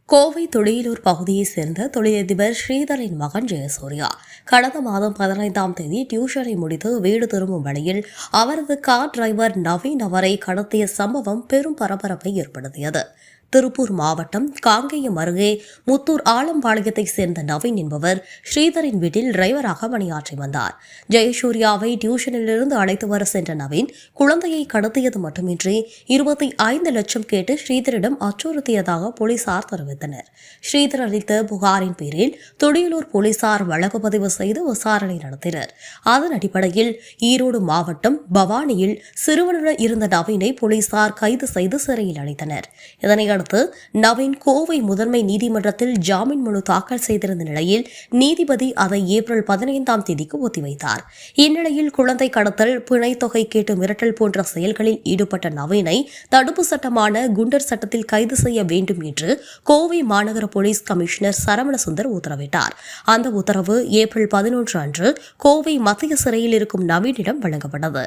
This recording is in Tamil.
கோவை தொழிலூர் பகுதியைச் சேர்ந்த தொழிலதிபர் ஸ்ரீதரின் மகன் ஜெயசூர்யா கடந்த மாதம் 15ஆம் தேதி டியூஷனை முடித்து வீடு திரும்பும் வழியில் அவரது கார் டிரைவர் நவீன் அவரை கடத்திய சம்பவம் பெரும் பரபரப்பை ஏற்படுத்தியது. திருப்பூர் மாவட்டம் காங்கேயம் அருகே முத்தூர் ஆலம்பாளையத்தைச் சேர்ந்த நவீன் என்பவர் ஸ்ரீதரின் வீட்டில் டிரைவராக பணியாற்றி வந்தார். ஜெயசூர்யாவை டியூஷனிலிருந்து அழைத்து வர சென்ற நவீன் குழந்தையை கடத்தியது மட்டுமின்றி 25 லட்சம் கேட்டு ஸ்ரீதரிடம் அச்சுறுத்தியதாக போலீசார் தெரிவித்தனர். ஸ்ரீதர் அளித்த புகாரின் பேரில் தொழிலூர் போலீசார் வழக்கு பதிவு செய்து விசாரணை நடத்தினர். அதன் அடிப்படையில் ஈரோடு மாவட்டம் பவானியில் சிறுவனுடன் இருந்த நவீனை போலீசார் கைது செய்து சிறையில் அடைத்தனர். இதனையடுத்து நவீன் கோவை முதன்மை நீதிமன்றத்தில் ஜாமீன் மனு தாக்கல் செய்திருந்த நிலையில் நீதிபதி அதை ஏப்ரல் 15ஆம் தேதிக்கு ஒத்திவைத்தார். இந்நிலையில் குழந்தை கடத்தல், பிணைத் தொகை கேட்டு மிரட்டல் போன்ற செயல்களில் ஈடுபட்ட நவீனை தடுப்பு சட்டமான குண்டர் சட்டத்தில் கைது செய்ய வேண்டும் என்று கோவை மாநகர போலீஸ் கமிஷனர் சரவணசுந்தர் உத்தரவிட்டார். அந்த உத்தரவு ஏப்ரல் 11 அன்று கோவை மத்திய சிறையில் இருக்கும் நவீனிடம் வழங்கப்பட்டது.